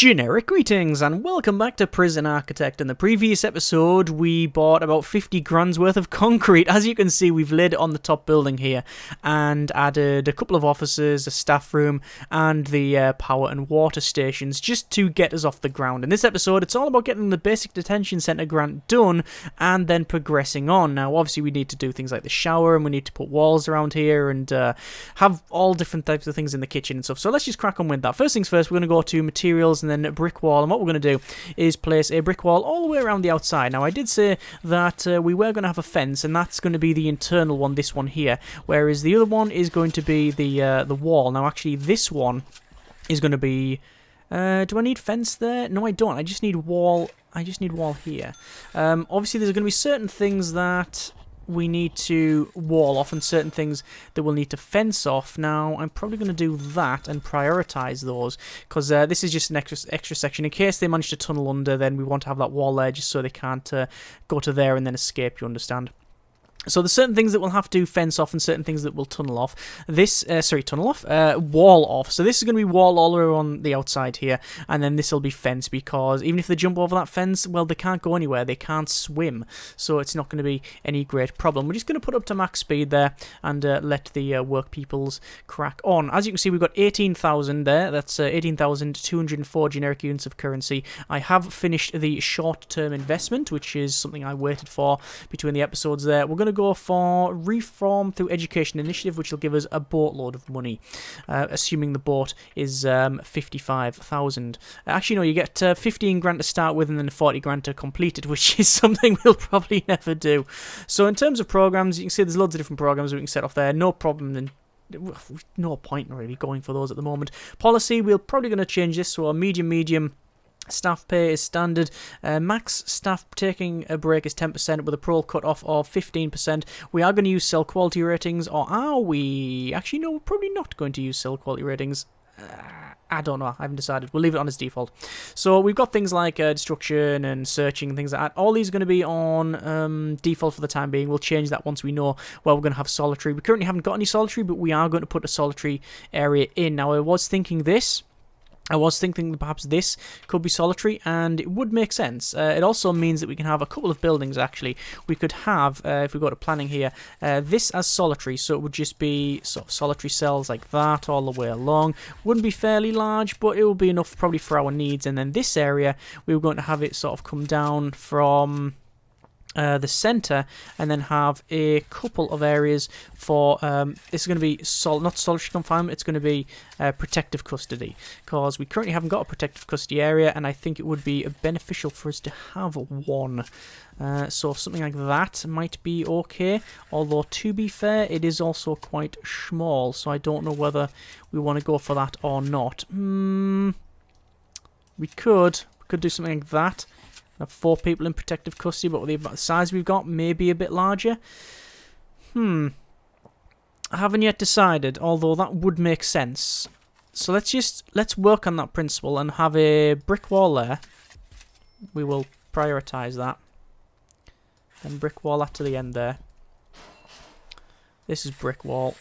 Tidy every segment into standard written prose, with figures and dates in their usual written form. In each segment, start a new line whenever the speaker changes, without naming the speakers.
Generic greetings and welcome back to Prison Architect. In the previous episode we bought about 50 grand's worth of concrete. As you can see, we've laid it on the top building here and added a couple of offices, a staff room and the power and water stations just to get us off the ground. In this episode it's all about getting the basic detention centre grant done and then progressing on. Now obviously we need to do things like the shower and we need to put walls around here and have all different types of things in the kitchen and stuff. So let's just crack on with that. First things first, we're going to go to materials and then a brick wall, and what we're going to do is place a brick wall all the way around the outside. Now I did say that we were going to have a fence, and that's going to be the internal one, this one here, whereas the other one is going to be the wall. Now actually this one is going to be do I need fence there? No, I don't. I just need wall. I just need wall here. Obviously there's going to be certain things that we need to wall off and certain things that we'll need to fence off. Now I'm probably going to do that and prioritize those because this is just an extra section in case they manage to tunnel under. Then we want to have that wall there just so they can't go to there and then escape, you understand. So there's certain things that we'll have to fence off and certain things that will tunnel off. This, wall off. So this is going to be wall all around the outside here, and then this will be fence because even if they jump over that fence, well, they can't go anywhere. They can't swim, so it's not going to be any great problem. We're just going to put up to max speed there and let the work peoples crack on. As you can see, we've got 18,000 there. That's 18,204 generic units of currency. I have finished the short-term investment, which is something I waited for between the episodes there. We're going to go for reform through education initiative, which will give us a boatload of money, assuming the boat is 55,000. Actually no, you get 15 grand to start with and then 40 grand to complete it, which is something we'll probably never do. So in terms of programs, you can see there's loads of different programs we can set off there. No problem, and no point in really going for those at the moment. Policy, we're probably going to change this, so a medium staff pay is standard. Max staff taking a break is 10% with a parole cut off of 15%. We are going to use cell quality ratings, or are we? Actually, no, we're probably not going to use cell quality ratings. I don't know. I haven't decided. We'll leave it on as default. So we've got things like destruction and searching and things like that. All these are going to be on default for the time being. We'll change that once we know where we're going to have solitary. We currently haven't got any solitary, but we are going to put a solitary area in. Now, I was thinking that perhaps this could be solitary, and it would make sense. It also means that we can have a couple of buildings, actually. We could have, if we go to planning here, this as solitary, so it would just be sort of solitary cells like that all the way along. Wouldn't be fairly large, but it will be enough probably for our needs. And then this area, we were going to have it sort of come down from the center and then have a couple of areas for this is going to be not solitary confinement, it's going to be protective custody, because we currently haven't got a protective custody area, and I think it would be beneficial for us to have one. So something like that might be okay, although to be fair it is also quite small, so I don't know whether we want to go for that or not. We could do something like that. Have 4 people in protective custody, but with the size we've got, maybe a bit larger. I haven't yet decided, although that would make sense. So let's work on that principle and have a brick wall there. We will prioritize that. Then brick wall that to the end there. This is brick wall.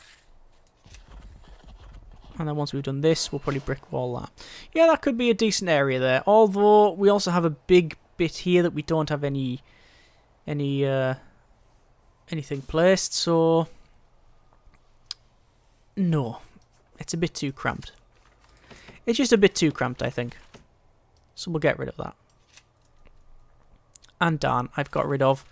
And then once we've done this, we'll probably brick wall that. Yeah, that could be a decent area there. Although we also have a big bit here that we don't have anything placed, so no, it's a bit too cramped. It's just a bit too cramped, I think. So we'll get rid of that. And darn, I've got rid of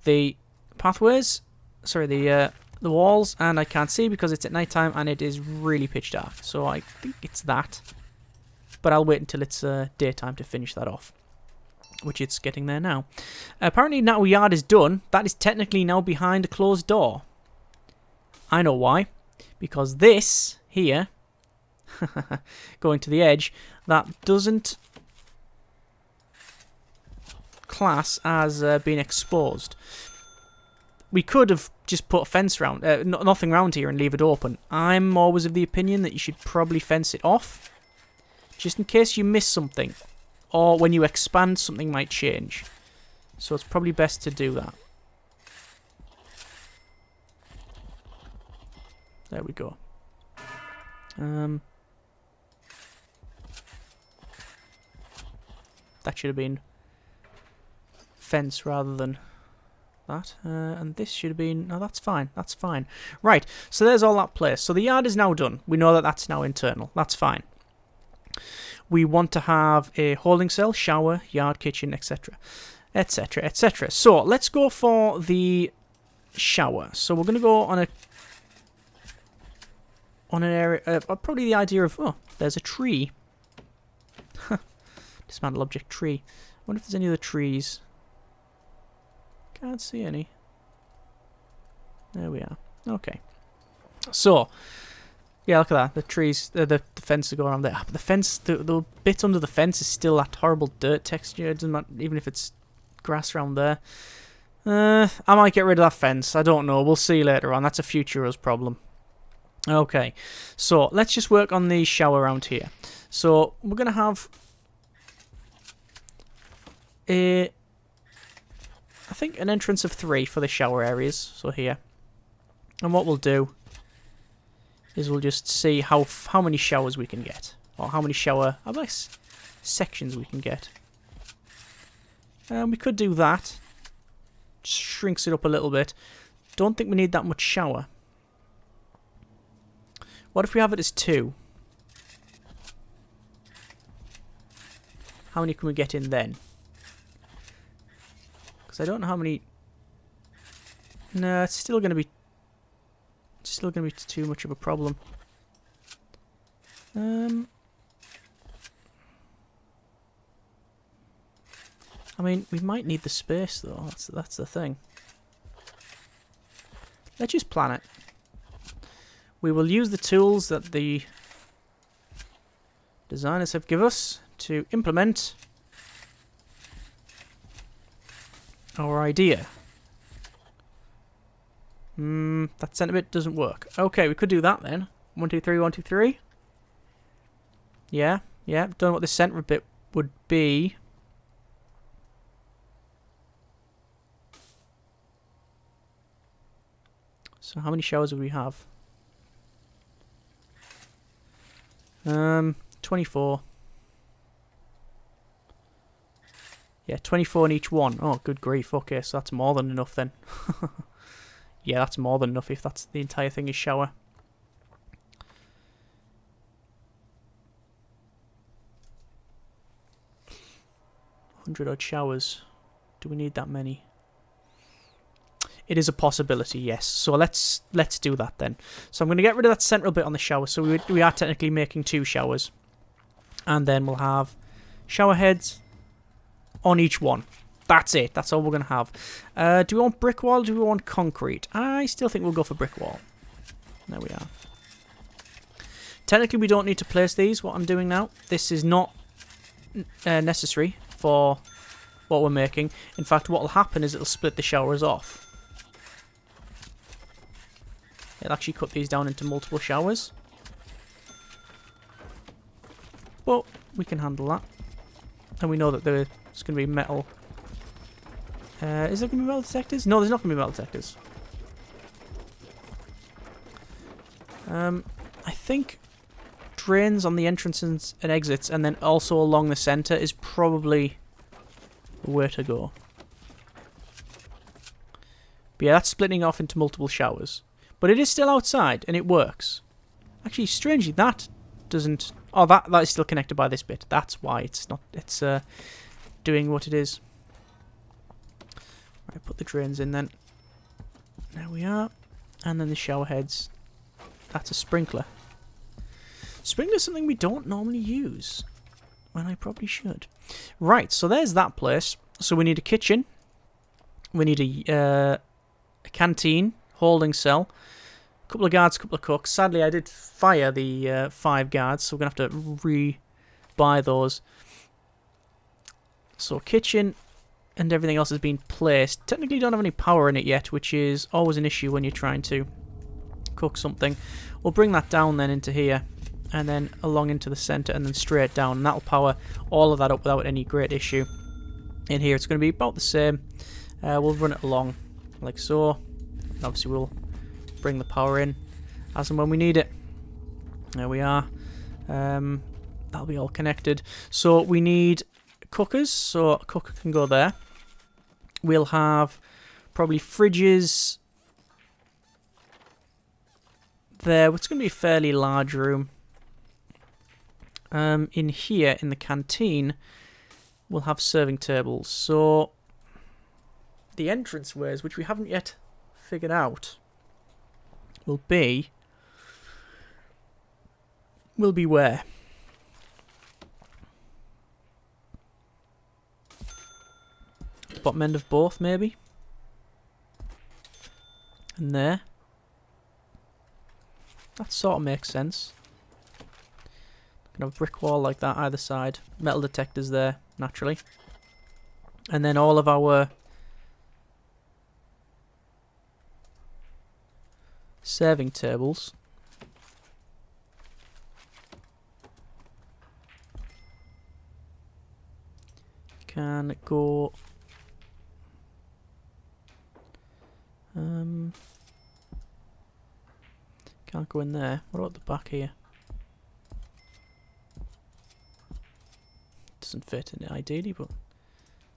the pathways. Sorry, the walls, and I can't see because it's at night time and it is really pitch dark. So I think it's that, but I'll wait until it's daytime to finish that off, which it's getting there now. Apparently now yard is done. That is technically now behind a closed door. I know why. Because this here, going to the edge, that doesn't class as being exposed. We could have just put a fence around, nothing around here and leave it open. I'm always of the opinion that you should probably fence it off, just in case you miss something. Or when you expand, something might change. So it's probably best to do that. There we go. That should have been fence rather than that. And this should have been... No, that's fine. That's fine. Right, so there's all that place. So the yard is now done. We know that that's now internal. That's fine. We want to have a holding cell, shower, yard, kitchen, etc. etc. etc. So let's go for the shower. So we're going to go on an area... probably the idea of... Oh, there's a tree. Dismantle object tree. I wonder if there's any other trees. Can't see any. There we are. Okay. So, yeah, look at that. The trees, the fence to go around there. But the fence, the bit under the fence is still that horrible dirt texture. It doesn't matter, even if it's grass around there. I might get rid of that fence. I don't know. We'll see later on. That's a future us problem. Okay. So, let's just work on the shower around here. So, we're going to have I think an entrance of 3 for the shower areas, so here. And what we'll do is we'll just see how many showers we can get, or how many shower, sections we can get. We could do that. Shrinks it up a little bit. Don't think we need that much shower. What if we have it as 2? How many can we get in then? Because I don't know how many... No, it's still going to be... too much of a problem. I mean, we might need the space though. That's the thing. Let's just plan it. We will use the tools that the designers have given us to implement our idea. That centre bit doesn't work. Okay, we could do that then. 1, 2, 3, 1, 2, 3. Yeah. Don't know what the centre bit would be. So how many showers would we have? 24. Yeah, 24 in each one. Oh, good grief. Okay, so that's more than enough then. Yeah, that's more than enough if that's the entire thing is shower. $100-odd showers. Do we need that many? It is a possibility, yes. So let's do that then. So I'm going to get rid of that central bit on the shower. So we are technically making 2 showers. And then we'll have shower heads on each one. That's it. That's all we're going to have. Do we want brick wall or do we want concrete? I still think we'll go for brick wall. There we are. Technically, we don't need to place these, what I'm doing now. This is not necessary for what we're making. In fact, what will happen is it'll split the showers off. It'll actually cut these down into multiple showers. But we can handle that. And we know that there's going to be metal... is there going to be metal detectors? No, there's not going to be metal detectors. I think drains on the entrances and exits and then also along the centre is probably the way to go. But yeah, that's splitting off into multiple showers. But it is still outside and it works. Actually, strangely, that doesn't... Oh, that is still connected by this bit. That's why it's not... It's doing what it is. Right, put the drains in then. There we are. And then the shower heads. That's a sprinkler. Sprinkler's something we don't normally use. When I probably should. Right, so there's that place. So we need a kitchen. We need a canteen. Holding cell. A couple of guards, a couple of cooks. Sadly, I did fire the 5 guards, so we're going to have to re-buy those. So kitchen and everything else has been placed. Technically don't have any power in it yet, which is always an issue when you're trying to cook something. We'll bring that down then into here, and then along into the centre, and then straight down. And that'll power all of that up without any great issue. In here it's going to be about the same. We'll run it along like so. And obviously we'll bring the power in as and when we need it. There we are. That'll be all connected. So we need cookers, so a cooker can go there. We'll have probably fridges there. It's going to be a fairly large room. In here, in the canteen, we'll have serving tables. So the entranceways, which we haven't yet figured out, will be where? Bottom end of both, maybe? And there. That sort of makes sense. Gonna have a brick wall like that either side. Metal detectors there, naturally. And then all of our serving tables can go can't go in there. What about the back here? Doesn't fit in it ideally, but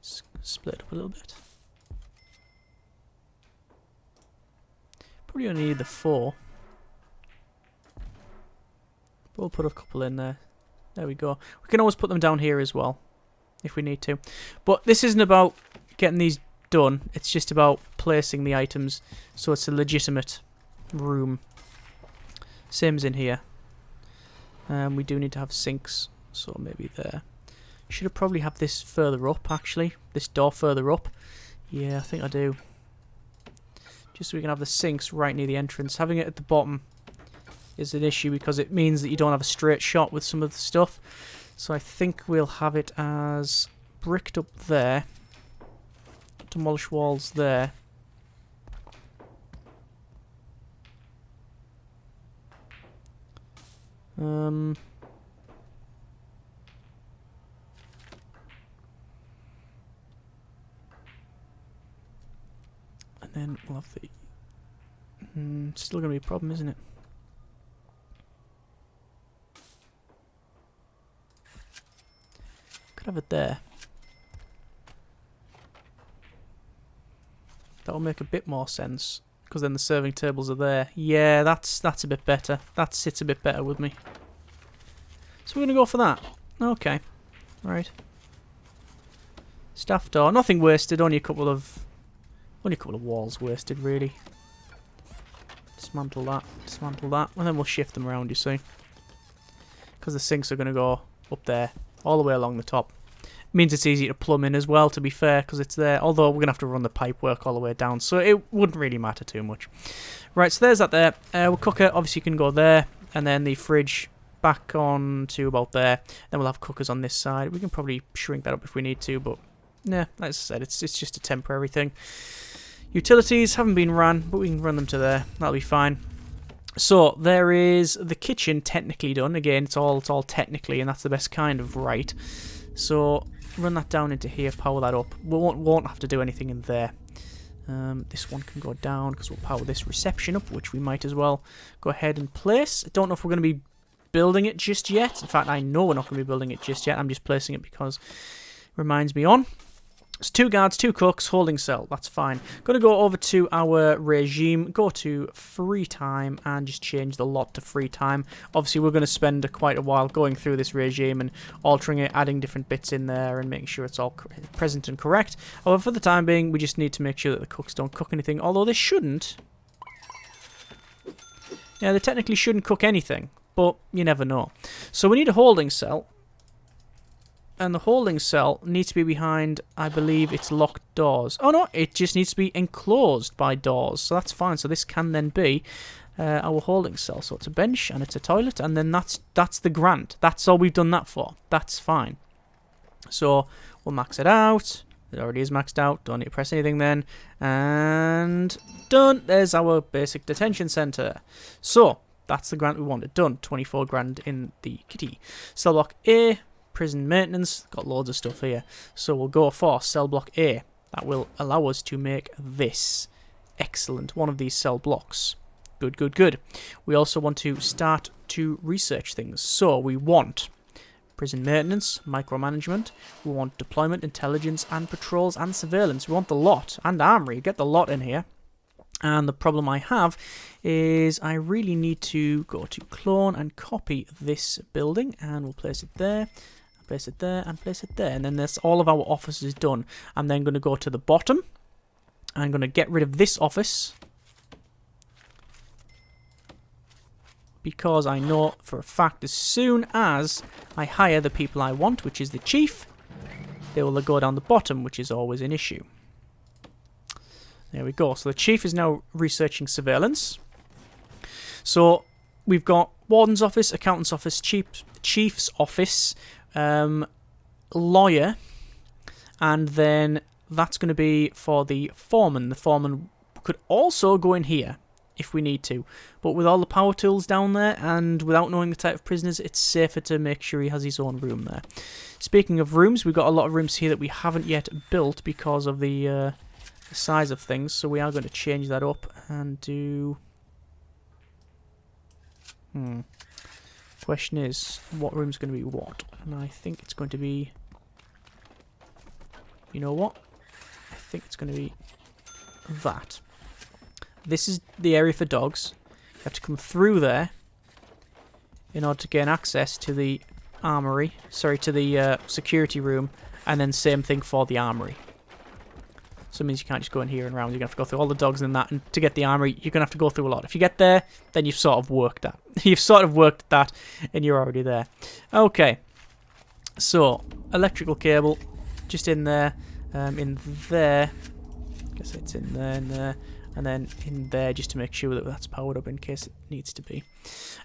split up a little bit. Probably only need the 4. But we'll put a couple in there. There we go. We can always put them down here as well, if we need to. But this isn't about getting these done. It's just about placing the items so it's a legitimate room. Same as in here. We do need to have sinks, so maybe there. Should have probably have this further up, actually. This door further up. Yeah, I think I do. Just so we can have the sinks right near the entrance. Having it at the bottom is an issue because it means that you don't have a straight shot with some of the stuff. So I think we'll have it as bricked up there. Demolish walls there. And then we'll have the... still going to be a problem, isn't it? Could have it there. That'll make a bit more sense, because then the serving tables are there. Yeah, that's a bit better. That sits a bit better with me. So we're going to go for that. Okay. Right. Staff door. Nothing wasted, only a couple of walls wasted, really. Dismantle that, and then we'll shift them around, you see. Because the sinks are going to go up there, all the way along the top. Means it's easy to plumb in as well, to be fair, because it's there. Although we're going to have to run the pipe work all the way down, so it wouldn't really matter too much. Right, so there's that there. Our cooker obviously can go there, and then the fridge back on to about there. Then we'll have cookers on this side. We can probably shrink that up if we need to, but yeah, as I said, it's just a temporary thing. Utilities haven't been ran, but we can run them to there. That'll be fine. So there is the kitchen technically done. Again, it's all technically, and that's the best kind of right. So run that down into here, power that up. We won't have to do anything in there. This one can go down because we'll power this reception up, which we might as well go ahead and place. I don't know if we're going to be building it just yet. In fact, I know we're not going to be building it just yet. I'm just placing it because it reminds me on. It's 2 guards, 2 cooks, holding cell. That's fine. Going to go over to our regime, go to free time, and just change the lot to free time. Obviously, we're going to spend quite a while going through this regime and altering it, adding different bits in there, and making sure it's all present and correct. However, for the time being, we just need to make sure that the cooks don't cook anything, although they shouldn't. Yeah, they technically shouldn't cook anything, but you never know. So we need a holding cell. And the holding cell needs to be behind, I believe it's locked doors. Oh no, it just needs to be enclosed by doors. So that's fine. So this can then be our holding cell. So it's a bench and it's a toilet. And then that's the grant. That's all we've done that for. That's fine. So we'll max it out. It already is maxed out. Don't need to press anything then. And done. There's our basic detention center. So that's the grant we wanted. Done. 24 grand in the kitty. Cell block A. Prison maintenance, got loads of stuff here. So we'll go for cell block A. That will allow us to make this. Excellent. One of these cell blocks. Good, good, good. We also want to start to research things. So we want Prison maintenance, micromanagement. We want deployment, intelligence, and patrols and surveillance. We want the lot, and armory. Get the lot in here. And the problem I have is I really need to go to clone and copy this building, and we'll place it there, place it there, and place it there. And then that's all of our offices done. I'm then going to go to the bottom. I'm going to get rid of this office, because I know for a fact as soon as I hire the people I want, which is the chief, they will go down the bottom, which is always an issue. There we go. So the chief is now researching surveillance. So we've got warden's office, accountant's office, chief's office, lawyer, and then that's going to be for the foreman. The foreman could also go in here if we need to, but with all the power tools down there and without knowing the type of prisoners, it's safer to make sure he has his own room there. Speaking of rooms, we've got a lot of rooms here that we haven't yet built because of the size of things, so we are going to change that up and do... Question is, what room's going to be what? And I think it's going to be... You know what? I think it's going to be that. This is the area for dogs. You have to come through there in order to gain access to the armory. Sorry, to the security room. And then same thing for the armory. So it means you can't just go in here and around. You're going to have to go through all the dogs and that. And to get the armory, you're going to have to go through a lot. If you get there, then you've sort of worked that. You've sort of worked that and you're already there. Okay. So, electrical cable. Just in there. In there. I guess it's in there. And then in there, just to make sure that that's powered up in case it needs to be.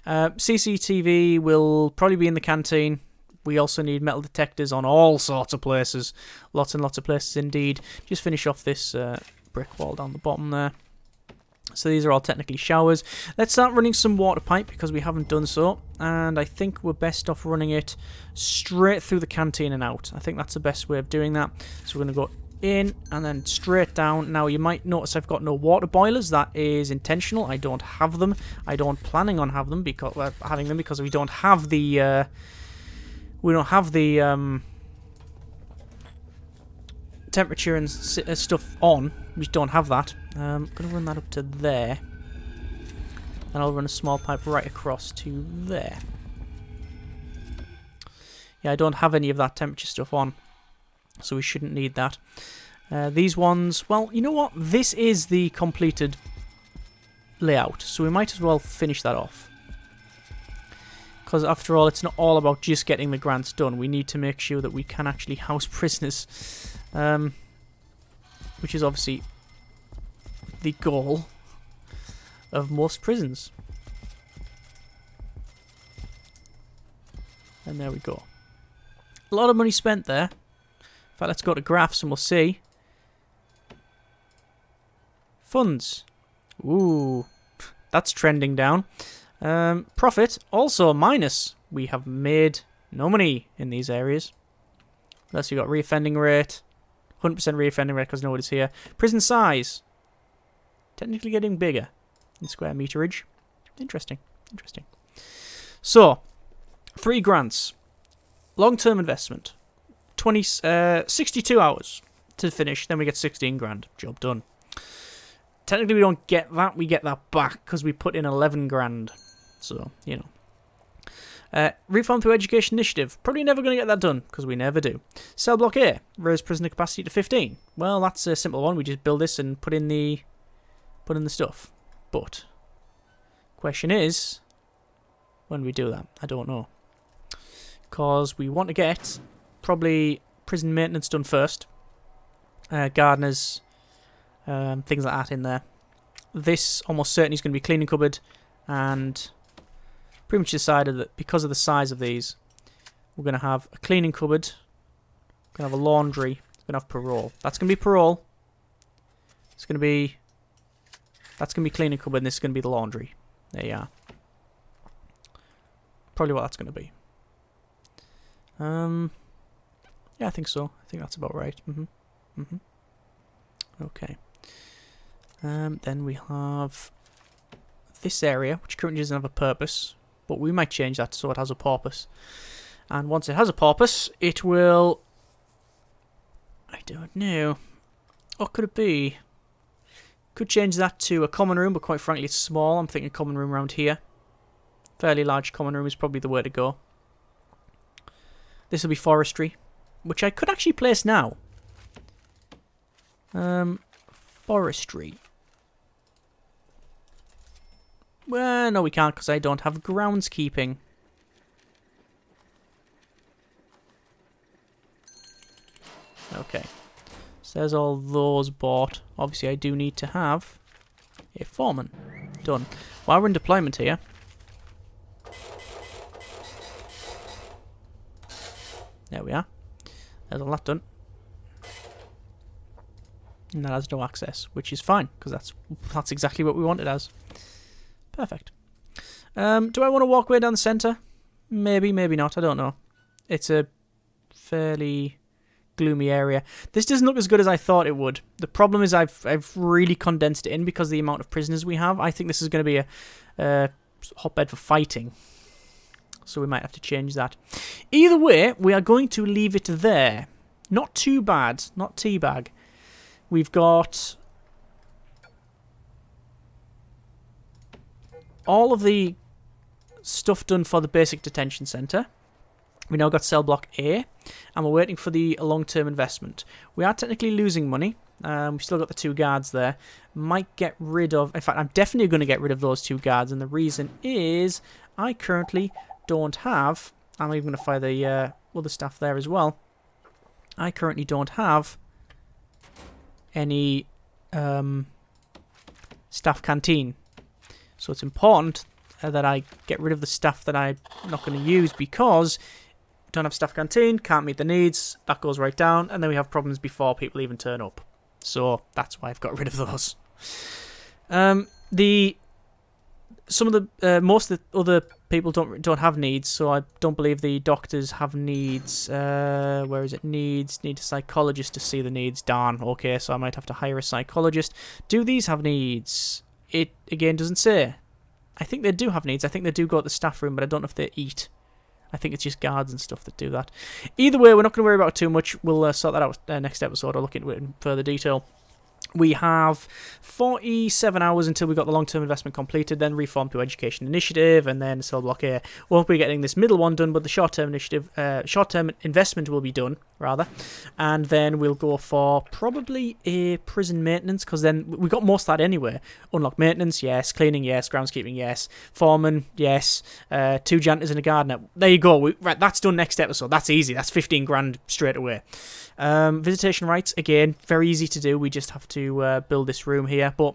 CCTV will probably be in the canteen. We also need metal detectors on all sorts of places. Lots and lots of places indeed. Just finish off this brick wall down the bottom there. So these are all technically showers. Let's start running some water pipe because we haven't done so. And I think we're best off running it straight through the canteen and out. I think that's the best way of doing that. So we're going to go in and then straight down. Now you might notice I've got no water boilers. That is intentional. I don't have them. I don't planning on having them because we don't have the temperature and stuff on. We just don't have that. I'm gonna run that up to there, and I'll run a small pipe right across to there. Yeah, I don't have any of that temperature stuff on, so we shouldn't need that. These ones, well, you know what? This is the completed layout, so we might as well finish that off. Because after all, it's not all about just getting the grants done. We need to make sure that we can actually house prisoners, which is obviously the goal of most prisons. And there we go. A lot of money spent there. In fact, let's go to graphs and we'll see. Funds. Ooh, that's trending down. Profit, also minus. We have made no money in these areas. Unless you've got reoffending rate. 100% reoffending rate because nobody's here. Prison size. Technically getting bigger in square meterage. Interesting. Interesting. So, 3 grants. Long-term investment. 62 hours to finish. Then we get 16 grand. Job done. Technically we don't get that. We get that back because we put in 11 grand. So, you know. Reform through Education Initiative. Probably never going to get that done, because we never do. Cell Block A. Raise prisoner capacity to 15. Well, that's a simple one. We just build this and put in the stuff. But, question is, when we do that? I don't know. Because we want to get, probably, prison maintenance done first. Gardeners, things like that in there. This, almost certainly, is going to be cleaning cupboard, and pretty much decided that because of the size of these, we're going to have a cleaning cupboard, we're going to have a laundry, we're going to have parole. That's going to be parole. It's going to be... That's going to be cleaning cupboard, and this is going to be the laundry. There you are. Probably what that's going to be. Yeah, I think so. I think that's about right. Okay. Then we have this area, which currently doesn't have a purpose, but we might change that so it has a purpose. And once it has a purpose, it will... I don't know. What could it be? Could change that to a common room, but quite frankly it's small. I'm thinking common room around here. Fairly large common room is probably the way to go. This will be forestry, which I could actually place now. Forestry. Well, no we can't because I don't have groundskeeping. Okay. So there's all those bought. Obviously I do need to have a foreman. Done. While we're in deployment here... There we are. There's all that done. And that has no access, which is fine, because that's exactly what we want it as. Perfect. Do I want to walk way down the centre? Maybe, maybe not, I don't know. It's a fairly gloomy area. This doesn't look as good as I thought it would. The problem is I've really condensed it in because of the amount of prisoners we have. I think this is going to be a hotbed for fighting. So we might have to change that. Either way, we are going to leave it there. Not too bad. Not teabag. We've got all of the stuff done for the basic detention centre. We now got cell block A, and we're waiting for the long-term investment. We are technically losing money. We've still got the 2 guards there. Might get rid of... In fact, I'm definitely going to get rid of those 2 guards, and the reason is I currently don't have... I'm even going to fire the other staff there as well. I currently don't have any staff canteen. So it's important that I get rid of the staff that I'm not going to use because... Don't have staff canteen, can't meet the needs, that goes right down, and then we have problems before people even turn up. So that's why I've got rid of those. Most of the other people don't have needs, so I don't believe the doctors have needs. Where is it? Needs. Need a psychologist to see the needs. Darn. Okay, so I might have to hire a psychologist. Do these have needs? It again doesn't say. I think they do have needs. I think they do go to the staff room, but I don't know if they eat. I think it's just guards and stuff that do that. Either way, we're not going to worry about it too much. We'll sort that out next episode or look into it in further detail. We have 47 hours until we got the long-term investment completed, then reform to education initiative, and then cell block A. We'll be getting this middle one done, but the short-term initiative, short-term investment will be done, rather. And then we'll go for probably a prison maintenance, because then we got most of that anyway. Unlock maintenance, yes. Cleaning, yes. Groundskeeping, yes. Foreman, yes. 2 janitors and a gardener. There you go. Right, that's done next episode. That's easy. That's 15 grand straight away. Visitation rights, again, very easy to do. We just have to build this room here. But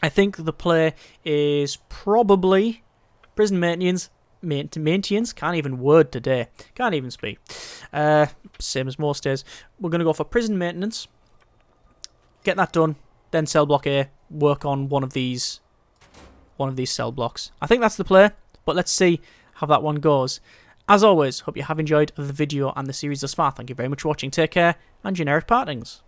I think the play is probably prison maintenance. Can't even word today. Can't even speak. Same as most days. We're going to go for prison maintenance. Get that done. Then cell block A. Work on one of these cell blocks. I think that's the play. But let's see how that one goes. As always, hope you have enjoyed the video and the series thus far. Thank you very much for watching. Take care, and generic partings.